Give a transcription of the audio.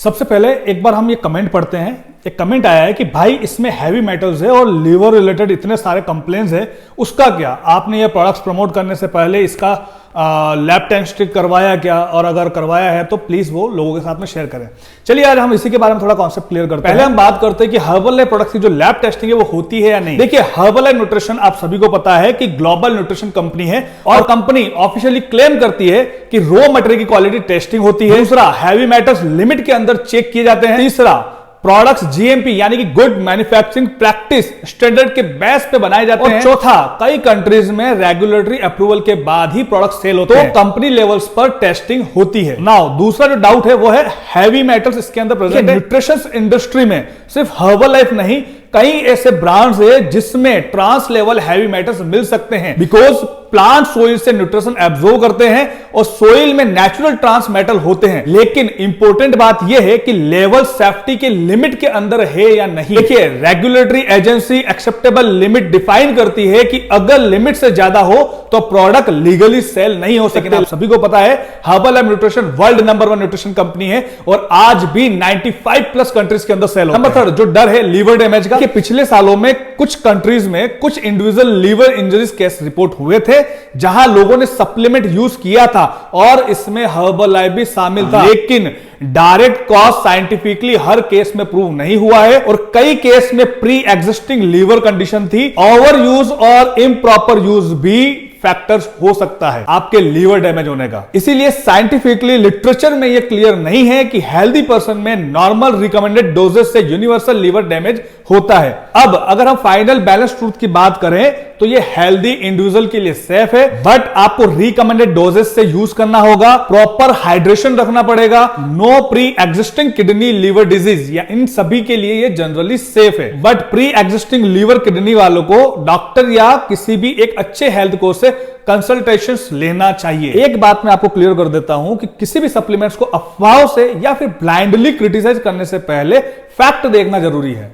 सबसे पहले एक बार हम ये कमेंट पढ़ते हैं। एक कमेंट आया है कि भाई इसमें हैवी मेटल्स है और लीवर रिलेटेड इतने सारे कंप्लेंट्स है, उसका क्या? आपने ये प्रोडक्ट्स प्रमोट करने से पहले इसका लैब टेस्ट करवाया क्या? और अगर करवाया है तो प्लीज वो लोगों के साथ में शेयर करें। चलिए आज हम इसी के बारे में थोड़ा कॉन्सेप्ट क्लियर करते हैं। पहले हम बात करते हैं कि हर्बल लाइफ प्रोडक्ट्स की जो लैब टेस्टिंग है वो होती है या नहीं। देखिए, हर्बल लाइफ न्यूट्रिशन आप सभी को पता है कि ग्लोबल न्यूट्रिशन कंपनी है और कंपनी ऑफिशियली क्लेम करती है कि रॉ मटेरियल की क्वालिटी टेस्टिंग होती है। दूसरा, हैवी मेटल्स लिमिट के अंदर चेक किए जाते हैं। तीसरा, प्रोडक्ट्स जीएमपी यानी कि गुड मैन्युफैक्चरिंग प्रैक्टिस स्टैंडर्ड के बेस पे बनाए जाते हैं। चौथा, कई कंट्रीज में रेगुलेटरी अप्रूवल के बाद ही प्रोडक्ट सेल होते हैं, तो कंपनी लेवल्स पर टेस्टिंग होती है। नाउ दूसरा जो डाउट है वो है हैवी मेटल्स इसके अंदर प्रेजेंट है। न्यूट्रिशन इंडस्ट्री में सिर्फ हर्बल लाइफ नहीं, कई ऐसे ब्रांड्स है जिसमें ट्रांस लेवल हैवी मेटल्स मिल सकते हैं, बिकॉज प्लांट सोइल से न्यूट्रिशन एब्जॉर्ब करते हैं और सोइल में नेचुरल ट्रांस मेटल होते हैं। लेकिन इंपॉर्टेंट बात यह है कि लेवल सेफ्टी के लिमिट के अंदर है या नहीं। देखिए, regulatory agency acceptable limit define करती है कि अगर लिमिट से ज्यादा हो तो प्रोडक्ट लीगली सेल नहीं हो सकते। आप सभी को पता है herbal life nutrition world number 1 nutrition company है और आज भी 95 प्लस कंट्रीज के अंदर सेल होता है। नंबर 3, जो डर है लीवर डैमेज का, कि पिछले सालों में कुछ कंट्रीज में कुछ individual liver injuries case report हुए थे जहां लोगों ने सप्लीमेंट यूज किया था और इसमें हर्बल लाइफ भी शामिल था। लेकिन डायरेक्ट कॉज साइंटिफिकली हर केस में प्रूव नहीं हुआ है और कई केस में प्री एग्जिस्टिंग लीवर कंडीशन थी। ओवर यूज और इम्प्रॉपर यूज भी फैक्टर्स हो सकता है आपके लीवर डैमेज होने का। इसीलिए साइंटिफिकली लिटरेचर में यह क्लियर नहीं है कि हेल्दी पर्सन में नॉर्मल रिकमेंडेड डोजेस से यूनिवर्सल लीवर डैमेज होता है। अब अगर हम फाइनल बैलेंस ट्रूथ की बात करें तो ये हेल्दी इंडिविजुअल के लिए सेफ है, बट आपको रिकमेंडेड डोजेस से यूज करना होगा, प्रॉपर हाइड्रेशन रखना पड़ेगा, no pre existing kidney liver disease, या इन सभी के लिए ये जनरली सेफ है। But pre existing liver kidney वालों को डॉक्टर या किसी भी एक अच्छे हेल्थ कोच से कंसल्टेशंस लेना चाहिए। एक बात मैं आपको क्लियर कर देता हूं कि किसी भी सप्लीमेंट्स को अफवाहों से या फिर ब्लाइंडली क्रिटिसाइज करने से पहले फैक्ट देखना जरूरी है।